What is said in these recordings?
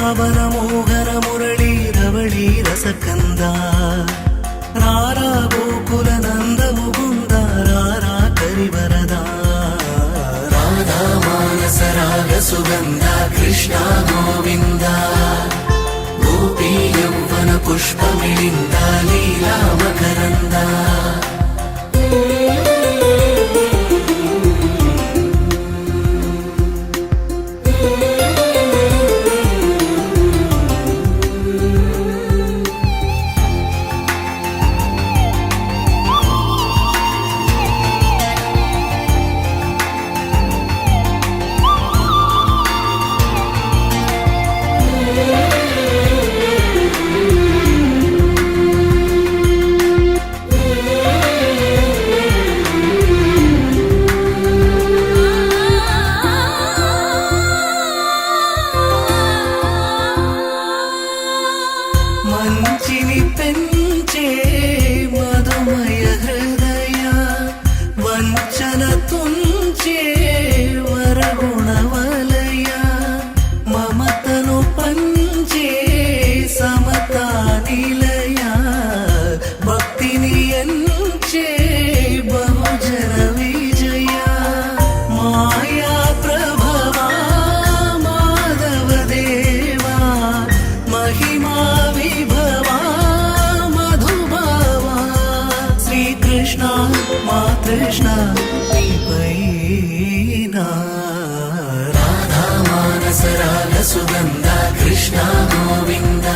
ಬೃಂದಾವನ ಮೋಹನ ಮುರಳಿ ರವಳಿ ರಸಕಂದ ರಾರಾ ಗೋಕುಲ ನಂದ ಮುಗುಂದ ರಾರಾ ಕರಿವರದ ರಾಧಾ ಮಾನಸ ರಾಗ ಸುಗಂಧ ಕೃಷ್ಣ ಗೋವಿಂದ ಗೋಪಿ ಯೌವನ ಪುಷ್ಪ ಮಿಳಿಂದ ಲೀಲಾ ಮಕರಂದ మంచిని పెంచే మధుమయ హృదయ వంచన తుంచే వరగుణ వలయ మమతను పంచే సమతా నిలయ భక్తిని ఎంచే బహుజన విజయ మాయా ప్రభవా మాధవ దేవా మహిమా కృష్ణ నీపైనా రాధా మానస రాగ సుగంధ కృష్ణ గోవింద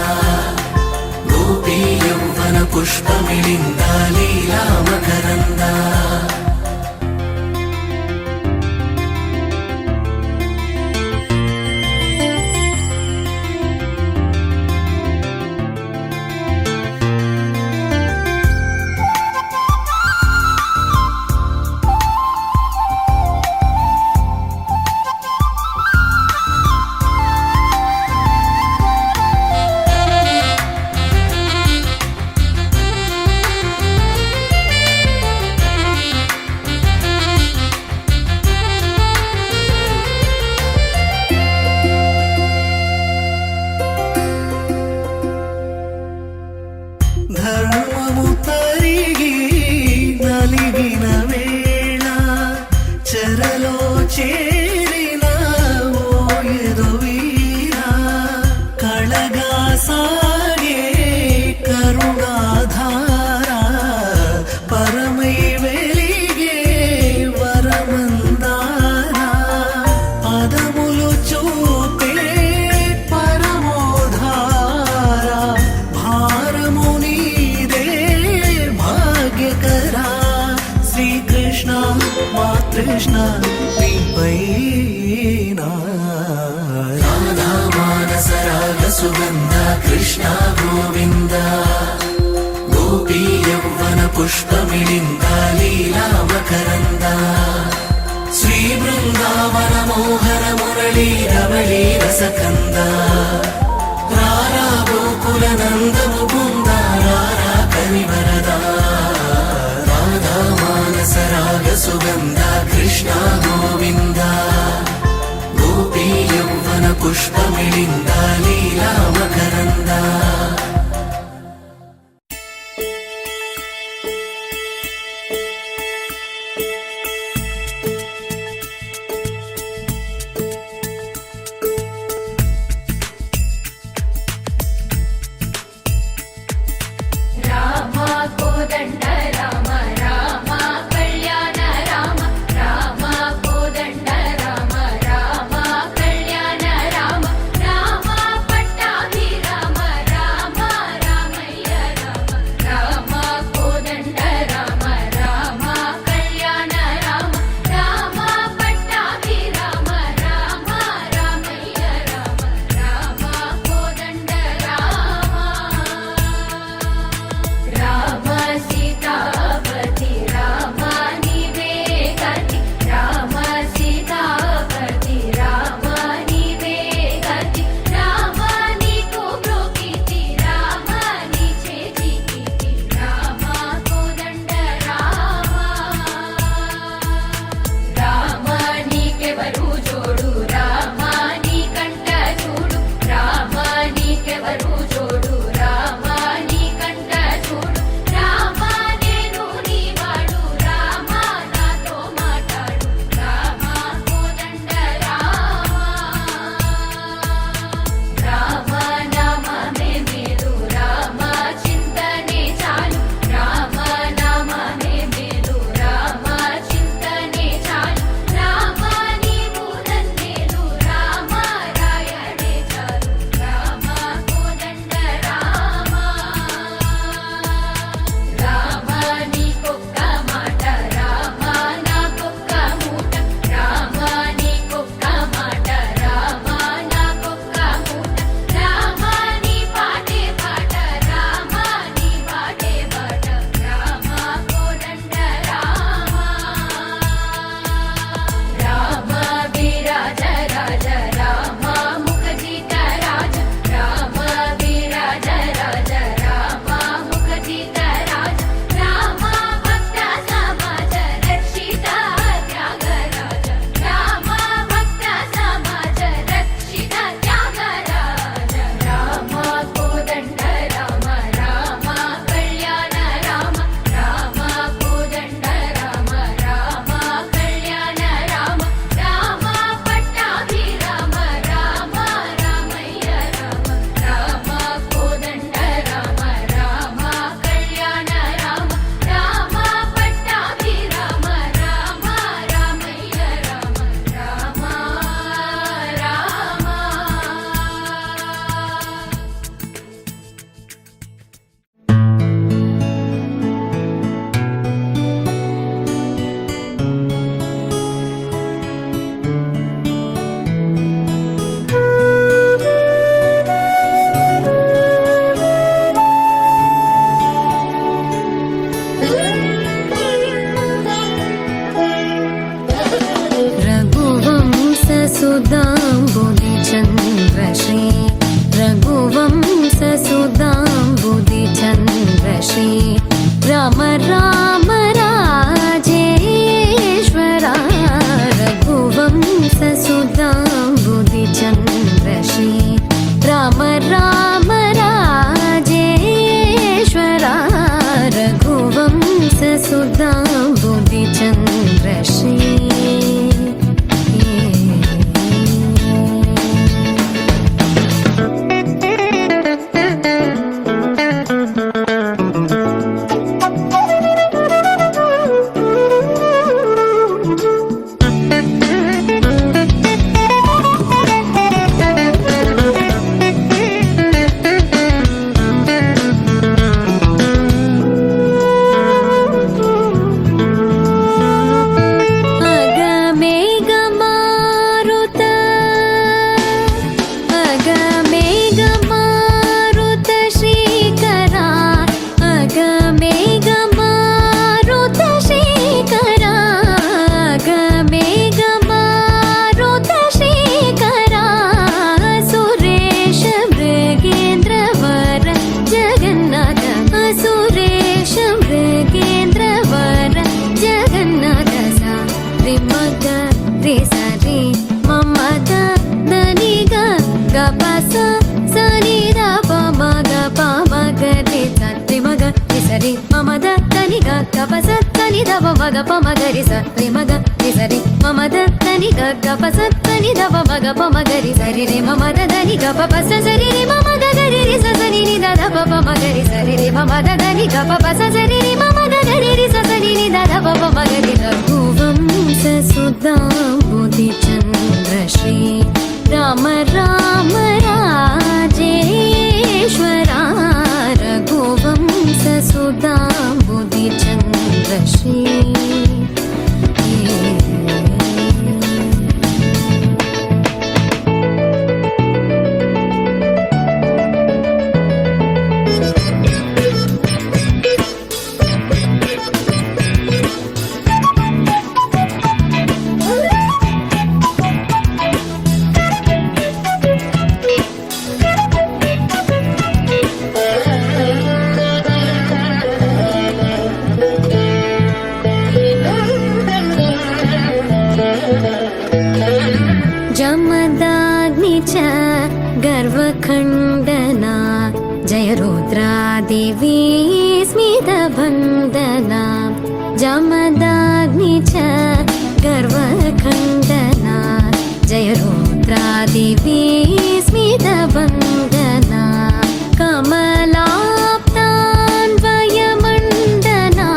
గోపీ యౌవన పుష్ప మిళింద లీలా మకరంద ధర్మము తరిగి నలిగిన వేళ చెరలో చేరిన ఓయదు వీర కళగా సాగే కరుణాధార పరమై వెలిగే వరమందార పదములు చూపే పరమోధార భారముని శ్రీకృష్ణ మా కృష్ణ నీపైనా రాధా మానస రాగ సుగంధ కృష్ణ గోవింద గోపీ యౌవన పుష్ప మిళింద లీలా మకరంద శ్రీ బృందావన మోహన మురళీ రవళీ రసకంద రారా గోకుల నంద ముకుంద రారా కరివరద మానస రాగ సుగంధ కృష్ణ గోవింద గోపీ యౌవన పుష్ప మిళింద లీలా మకరంద రామ ಪ ಸ ಸ ನಿ ದ ಪ ಮ ಗ ಪ ಮ ಗ ರಿ ಸ ರಿ ಮ ಗ ರಿ ಸ ರಿ ಮ ಮ ದ ತ ನಿ ಗ ಗ ಪ ಸ ತ ನಿ ದ ಪ ಮ ಗ ಪ ಮ ಗ ರಿ ಸ ರಿ ಮ ಗ ರಿ ಸ ರಿ ಮ ಮ ದ ತ ನಿ ಗ ಗ ಪ ಸ ತ ನಿ ದ ಪ ಮ ಗ ಪ ಮ ಗ ರಿ ಸ ರಿ ರಿ ಮ ಮ ದ ದ ನಿ ಗ ಪ ಪ ಸ ಸ ರಿ ರಿ ಮ ಮ ಗ ಗ ರಿ ರಿ ಸ ಸ ನಿ ನಿ ದ ದ ಪ ಪ ಮ ಗ ರಿ ಸ ರಿ ರಿ ಮ ಮ ದ ದ ನಿ ಗ ಪ ಪ ಸ ಸ ರಿ ರಿ ಮ ಮ ಗ ಗ ರಿ ರಿ ಸ ಸ ನಿ ನಿ ದ ದ ಪ ಪ ಮ ಗ ರಿ ರಘುವಂಶ ಸುಧಾಂಬುಧಿ ಚಂದ್ರ ಶ್ರೀ ರಾಮ ರಾಮ ರಾಜೇಶ್ವರ ರಘುವಂಶ ಸುಧಾಂಬುಧಿ ಚಂದ್ರ ಶ್ರೀ जमदाग्नि च गर्वखण्डना जय रुद्रादेवी स्मितभन्दना जमदाग्नि च गर्वखण्डना जय रुद्रादेवी स्मितभन्दना कमलाप्तान्वयमण्डना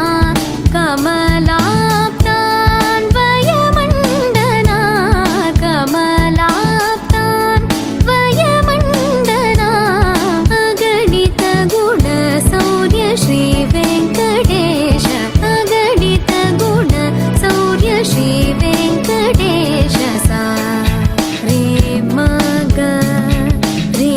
कमलाप्तान्वयमण्डना कमलाप्तान्वयमण्डना अगणित गुण शौर्य श्री वेङ्कटेश अगणित गुण शौर्य श्री वेङ्कटेश सा रे म ग रे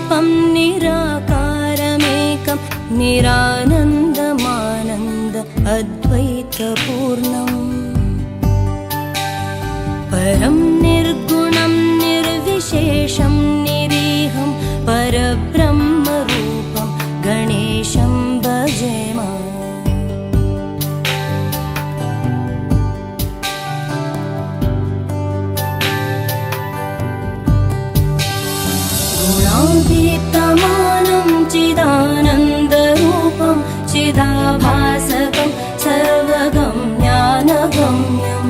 निर्विकल्पं निराकारमेकं निरानन्दमानन्द अद्वैतपूर्णम् परं निर्गुणं निर्विशेषं निरीहं परब्रह्मरूपं गणेशं भजेम गुणातीतमानं चिदानन्दरूपं चिदाभासकं सर्वगम्यानगम्यम्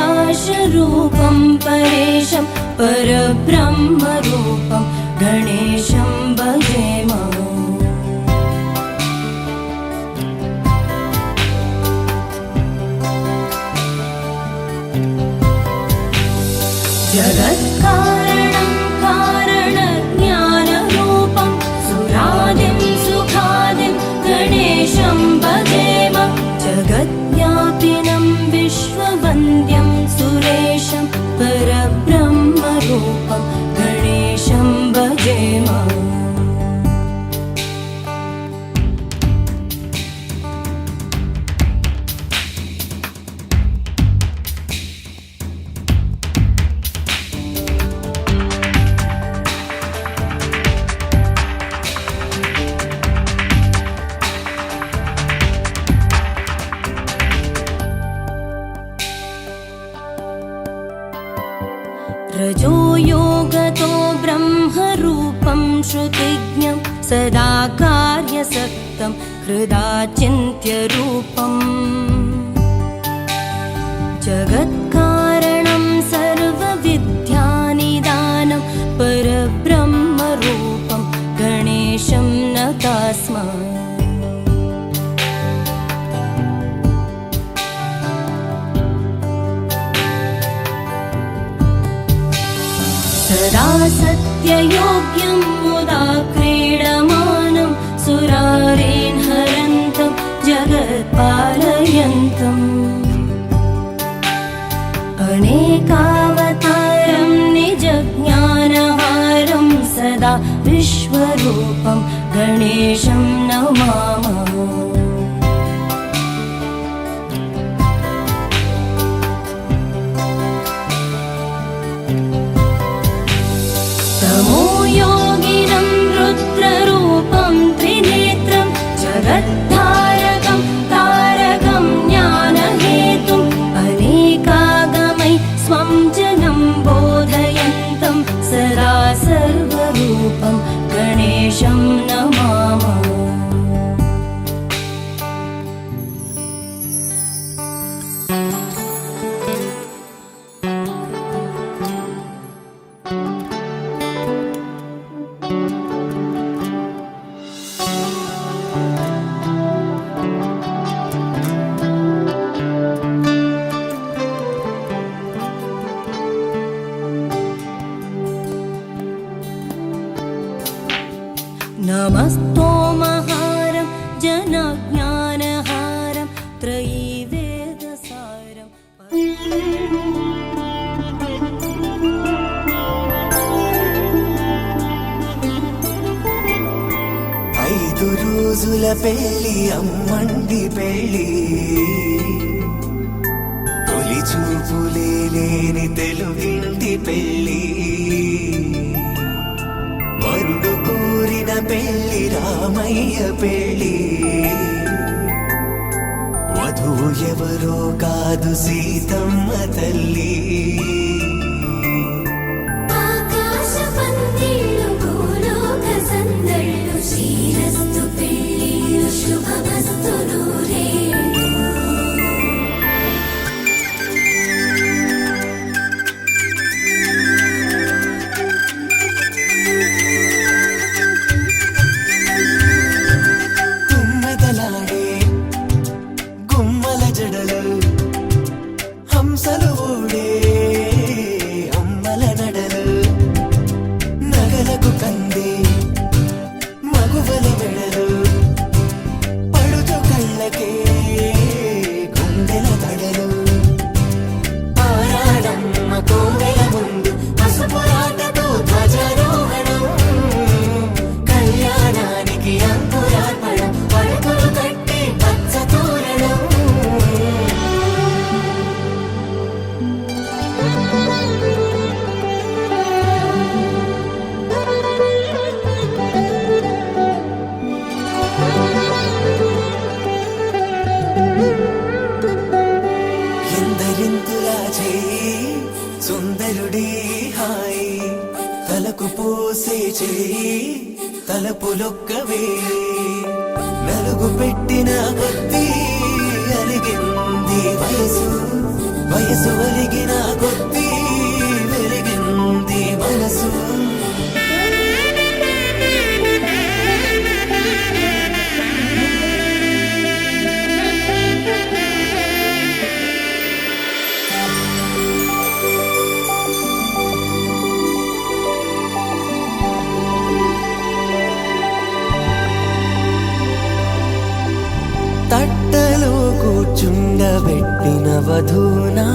मुनिध्येयमाकाशरूपं परेशं परब्रह्मरूपं गणेशं भजेम जगत्कारणं कारणज्ञानरूपं सुरादिं सुखादिं गणेशं भजेम जगद्व्यापिनं विश्ववन्द्यं सुरेशं परब्रह्मरूपं गणेशं भजेम रजो योगतो ब्रह्मरूपं श्रुतिज्ञं सदा कार्यसक्तं हृदाचिन्त्यरूपम् जगत्कारणं सर्वविद्यानिदानं परब्रह्मरूपं गणेशं नतास्म सदा सत्ययोग्यं मुदा क्रीडमानं सुरारेन् हरन्तं जगत्पालयन्तम् अनेकावतारं निजज्ञानहारं सदा विश्वरूपं गणेशं नमामः योगिनं रुद्ररूपं त्रिनेत्रं जगद्धारकं तारकं ज्ञानहेतुम् अनेकागमै स्वं जनं बोधयन्तं सदा सर्वरूपं गणेशं नमामः नमस्तोमहारं जनज्ञानहारं त्रयीवेदसारं ఐదు రోజుల పెళ్లి అమ్మండి పెళ్లి తొలి చూపులే లేని తెలుగింటి పెళ్లి వరుడు కోరిన పెళ్లి రామయ్య పెళ్లి వధువు ఎవరో కాదు సీతమ్మ తల్లి ఆకాశ పందిళ్ళు భూలోక సందళ్ళు శ్రీరస్తు పెళ్ళిళ్ళు శుభమస్తు నూరేళ్ళు గుమ్మెదలాడే గుమ్మల జడలు హంసలు ఊడే సుందరుడే హాయి తలకు పోసే చేయి తలపులొక్కవే నలుగు పెట్టిన కొద్దీ అలిగింది వయసు వయసు ఒలిగిన కొద్దీ వెలిగింది మనసు తట్టలో కూర్చుండబెట్టిన వధూనా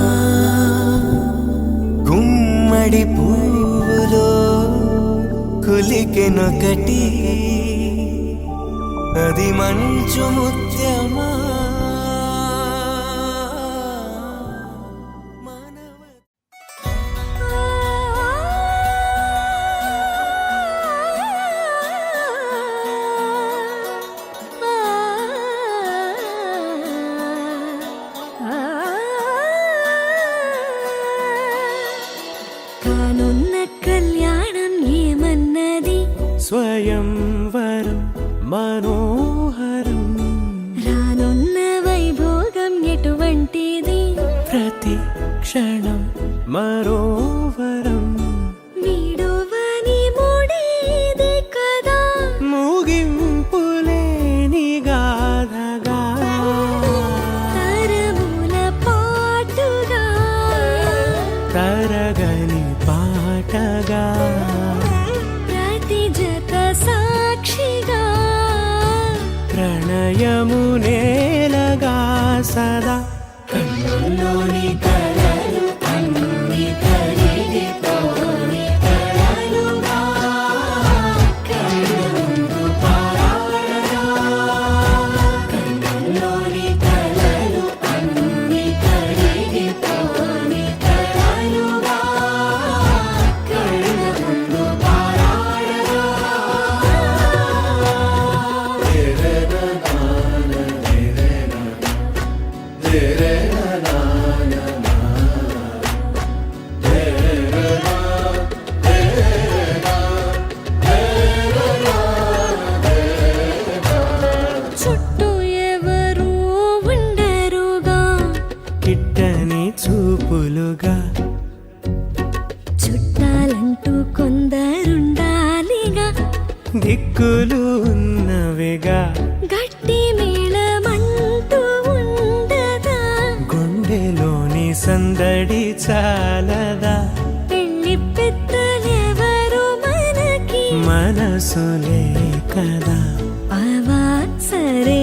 గుమ్మడి పువ్వులో కులికెనొకటి అది మంచు ముత్యమా కానున్న కళ్యాణం ఏమన్నది స్వయంవరం మనోహరం రానున్న వైభోగం ఎటువంటిది ప్రతి క్షణం మరోవరం వీడువని మూడేది కదా ముగింపులేని గాథగా తరముల పాటుగా తరగని పాటగా ప్రతి జత సాక్షిగా ప్రణయము నేలగా సదా కన్నుల్లోని కలలు అన్ని కరిగిపోని కలలుగా కళ్ళు ముందు పారాడగా కన్నుల్లోని కలలు అన్ని కరిగిపోని కలలుగా కళ్ళు ముందు పారాడగా చుట్టూ ఎవరు ఉండరుగా కిట్టని చూపులుగా చుట్టాలంటూ కొందరుండాలిగా దిక్కులు ఉన్నవిగా గట్టి మేళమంటూ ఉండదా గుండెలోని సందడి చాలదా పెళ్లి పెద్దలెవరు మనకి మనసులే కదా అవా సరే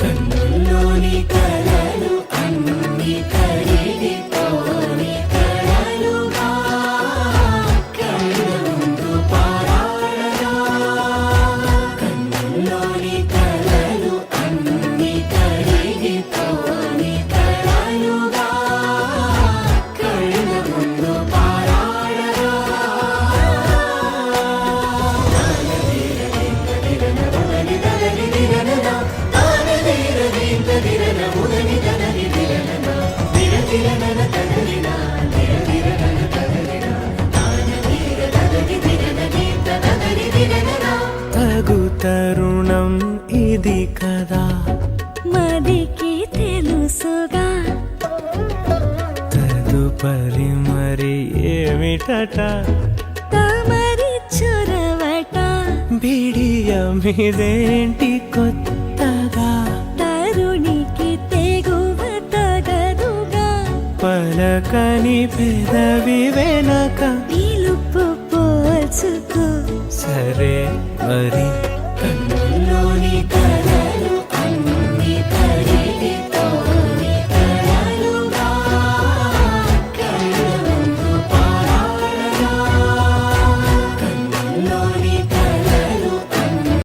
కన్నుల్లోని కలలు అన్ని కరిగిపోని కలలుగా కళ్ళు ముందు పారాడగా కన్నుల్లోని కలలు అన్ని కరిగిపోని కలలుగా కళ్ళు ముందు పారాడగా తగు తరుణం ఇది కదా మదికి తెలుసుగా తదుపరి మరి ఏమిటట తమరి చొరవట బిడియమిదేంటి కొత్తగా తరుణికి తెగువ తగదుగా పలకని పెదవి వెనక పిలుపు పోల్చుకో సరే మరి